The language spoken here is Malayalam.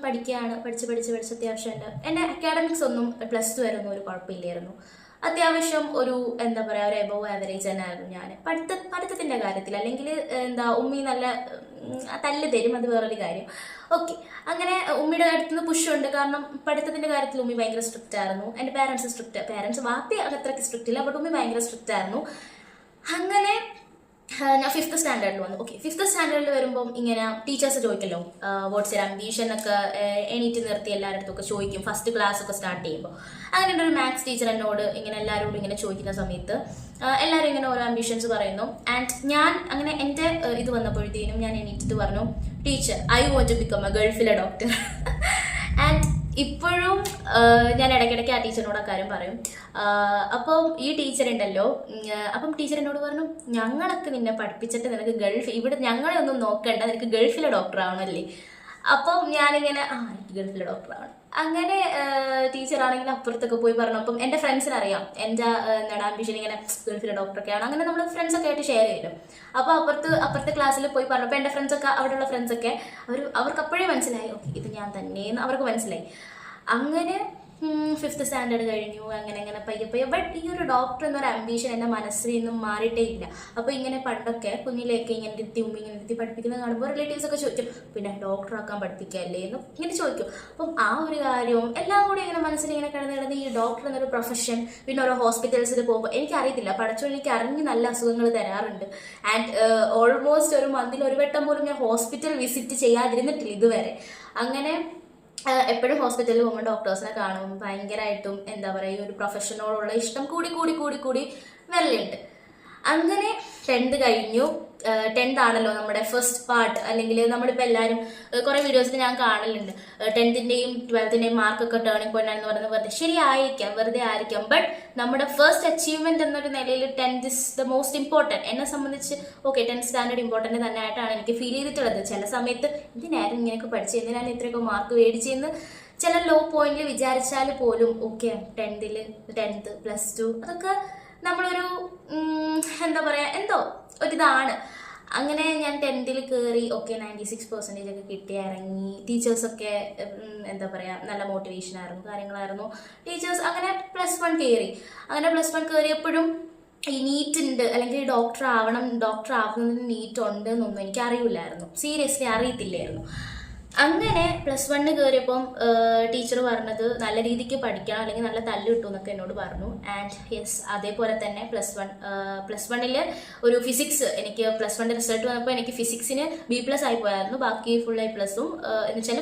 പഠിക്കുകയാണ്, പഠിച്ച് അത്യാവശ്യം എൻ്റെ അക്കാഡമിക്സ് ഒന്നും +2 വരെ ഒന്നും ഒരു കുഴപ്പമില്ലായിരുന്നു. അത്യാവശ്യം ഒരു എന്താ പറയുക, ഒരു എബോവ് ആവറേജ് തന്നെ ആയിരുന്നു ഞാൻ പഠിത്തത്തിൻ്റെ കാര്യത്തിൽ. അല്ലെങ്കിൽ എന്താ ഉമ്മി നല്ല തല്ല് തരും, അത് വേറൊരു കാര്യം. ഓക്കെ, അങ്ങനെ ഉമ്മിയുടെ കാര്യത്തിൽ നിന്ന് പുഷുണ്ട്. കാരണം പഠിത്തത്തിൻ്റെ കാര്യത്തിൽ ഉമ്മി ഭയങ്കര സ്ട്രിക്റ്റ് ആയിരുന്നു. എൻ്റെ പേരൻസ് വാപ്പി അത്രയ്ക്ക് സ്ട്രിക്റ്റ് ഇല്ല, ബട്ട് ഉമ്മി ഭയങ്കര സ്ട്രിക്റ്റ് ആയിരുന്നു. അങ്ങനെ ഞാൻ 5th സ്റ്റാൻഡേർഡിൽ വന്നു. ഓക്കെ, 5th സ്റ്റാൻഡേർഡിൽ വരുമ്പം ഇങ്ങനെ ടീച്ചേഴ്സ് ചോദിക്കല്ലോ വാട്ട്സ് യുവർ അംബീഷൻ ഒക്കെ, എണീറ്റ് നിർത്തി എല്ലാവരുടെ അടുത്തൊക്കെ ചോദിക്കും ഫസ്റ്റ് ക്ലാസ് ഒക്കെ സ്റ്റാർട്ട് ചെയ്യുമ്പോൾ. അങ്ങനെ ഒരു മാത്സ് ടീച്ചർ എന്നോട് ഇങ്ങനെ എല്ലാവരോടും ഇങ്ങനെ ചോദിക്കുന്ന സമയത്ത് എല്ലാവരും ഇങ്ങനെ ഓരോ അംബീഷൻസ് പറയുന്നു. ആൻഡ് ഞാൻ അങ്ങനെ എൻ്റെ ഇത് വന്നപ്പോഴത്തേനും ഞാൻ എണീറ്റിട്ട് പറഞ്ഞു, teacher I want to become a ഗൾഫിലെ ഡോക്ടർ. ആൻഡ് ഇപ്പോഴും ഞാൻ ഇടയ്ക്കിടയ്ക്ക് ആ ടീച്ചറിനോട് ആ കാര്യം പറയും. അപ്പം ഈ ടീച്ചർ ഉണ്ടല്ലോ, അപ്പം ടീച്ചർ എന്നോട് പറഞ്ഞു, ഞങ്ങളൊക്കെ നിന്നെ പഠിപ്പിച്ചിട്ട് നിനക്ക് ഇവിടെ ഞങ്ങളെ ഒന്നും നോക്കണ്ട, നിനക്ക് ഗൾഫിലെ ഡോക്ടർ ആവണല്ലേ. അപ്പം ഞാനിങ്ങനെ എനിക്ക് ഗൾഫിലെ ഡോക്ടറാണ്. അങ്ങനെ ടീച്ചറാണെങ്കിൽ അപ്പുറത്തൊക്കെ പോയി പറഞ്ഞു. അപ്പം എൻ്റെ ഫ്രണ്ട്സിന് അറിയാം എൻ്റെ എന്താണ് ആംബിഷൻ, ഇങ്ങനെ ഗൾഫിലെ ഡോക്ടറൊക്കെയാണ്. അങ്ങനെ നമ്മൾ ഫ്രണ്ട്സൊക്കെ ആയിട്ട് ഷെയർ ചെയ്യും. അപ്പോൾ അപ്പുറത്തെ ക്ലാസ്സിൽ പോയി പറഞ്ഞപ്പോൾ എൻ്റെ ഫ്രണ്ട്സൊക്കെ, അവിടെയുള്ള ഫ്രണ്ട്സൊക്കെ അവർക്ക് അപ്പോഴേ മനസ്സിലായി, ഓക്കെ ഇത് ഞാൻ തന്നെയെന്ന് അവർക്ക് മനസ്സിലായി. അങ്ങനെ 5th സ്റ്റാൻഡേർഡ് കഴിഞ്ഞു. അങ്ങനെ പയ്യെ ബട്ട് ഈ ഒരു ഡോക്ടർ എന്നൊരു അംബീഷൻ എൻ്റെ മനസ്സിൽ നിന്നും മാറിയിട്ടേ ഇല്ല. അപ്പോൾ ഇങ്ങനെ പണ്ടൊക്കെ കുഞ്ഞിലേക്ക് ഇങ്ങനെ ഇരുത്തി പഠിപ്പിക്കുന്നത് കാണുമ്പോൾ റിലേറ്റീവ്സ് ഒക്കെ ചോദിക്കും, പിന്നെ ഡോക്ടറാക്കാൻ പഠിപ്പിക്കല്ലേ എന്ന് ഇങ്ങനെ ചോദിക്കും. അപ്പം ആ ഒരു കാര്യവും എല്ലാം കൂടി ഇങ്ങനെ മനസ്സിൽ ഇങ്ങനെ കിടന്ന് ഈ ഡോക്ടർ എന്നൊരു പ്രൊഫഷൻ, പിന്നെ ഓരോ ഹോസ്പിറ്റൽസിൽ പോകുമ്പോൾ എനിക്കറിയത്തില്ല, പഠിച്ചോണ്ട് എനിക്ക് അറിഞ്ഞ് നല്ല അസുഖങ്ങൾ തരാറുണ്ട്. ആൻഡ് ഓൾമോസ്റ്റ് ഒരു മന്തിൽ ഒരു വട്ടം പോലും ഞാൻ ഹോസ്പിറ്റൽ വിസിറ്റ് ചെയ്യാതിരുന്നിട്ടില്ല ഇതുവരെ. അങ്ങനെ എപ്പോഴും ഹോസ്പിറ്റലിൽ പോകുമ്പോൾ ഡോക്ടേഴ്സിനെ കാണും, ഭയങ്കരമായിട്ടും എന്താ പറയുക, ഈ ഒരു പ്രൊഫഷനോടുള്ള ഇഷ്ടം കൂടി വരലുണ്ട്. അങ്ങനെ 10th കഴിഞ്ഞു. 10th ആണല്ലോ നമ്മുടെ ഫസ്റ്റ് പാർട്ട്. അല്ലെങ്കിൽ നമ്മളിപ്പോൾ എല്ലാവരും കുറേ വീഡിയോസിൽ ഞാൻ കാണലുണ്ട് 10th-ൻ്റെയും 12th-ൻ്റെയും മാർക്കൊക്കെ ടേണിംഗ് പോയിന്റ് ആണെന്ന് പറയുന്നത് വെറുതെ ആയിരിക്കാം. ബട്ട് നമ്മുടെ ഫസ്റ്റ് അച്ചീവ്മെന്റ് എന്നൊരു നിലയിൽ 10th is the most important. എന്നെ സംബന്ധിച്ച് ഓക്കെ 10th സ്റ്റാൻഡേർഡ് ഇമ്പോർട്ടൻറ്റ് തന്നെ ആയിട്ടാണ് എനിക്ക് ഫീൽ ചെയ്തിട്ടുള്ളത്. ചില സമയത്ത് എന്തിനായിരുന്നു ഇങ്ങനെയൊക്കെ പഠിച്ച്, എന്തിനാണ് ഇത്രയൊക്കെ മാർക്ക് മേടിച്ചെന്ന് ചില ലോ പോയിന്റിൽ വിചാരിച്ചാൽ പോലും ഓക്കെ 10th +2 അതൊക്കെ നമ്മളൊരു എന്താ പറയുക, എന്തോ ഒരിതാണ്. അങ്ങനെ ഞാൻ 10th കയറി. ഓക്കെ 96% ഒക്കെ കിട്ടി ഇറങ്ങി. ടീച്ചേഴ്സൊക്കെ എന്താ പറയുക, നല്ല മോട്ടിവേഷൻ ആയിരുന്നു, കാര്യങ്ങളായിരുന്നു ടീച്ചേഴ്സ്. അങ്ങനെ +1 കയറി. അങ്ങനെ +1 കയറിയപ്പോഴും ഈ നീറ്റ് ഉണ്ട്, അല്ലെങ്കിൽ ഡോക്ടർ ആവുന്നതിന് നീറ്റ് ഉണ്ട് എന്നൊന്നും എനിക്ക് അറിയില്ലായിരുന്നു, സീരിയസ്ലി അറിയത്തില്ലായിരുന്നു. അങ്ങനെ +1 കയറിയപ്പം ടീച്ചർ പറഞ്ഞത് നല്ല രീതിക്ക് പഠിക്കണം, അല്ലെങ്കിൽ നല്ല തല്ല് കിട്ടും എന്നൊക്കെ എന്നോട് പറഞ്ഞു. ആൻഡ് യെസ്, അതേപോലെ തന്നെ +1 ഒരു ഫിസിക്സ്, എനിക്ക് +1 റിസൾട്ട് വന്നപ്പോൾ എനിക്ക് ഫിസിക്സിന് B+ ആയി പോയായിരുന്നു. ബാക്കി ഫുൾ A+ഉം എന്ന് വെച്ചാൽ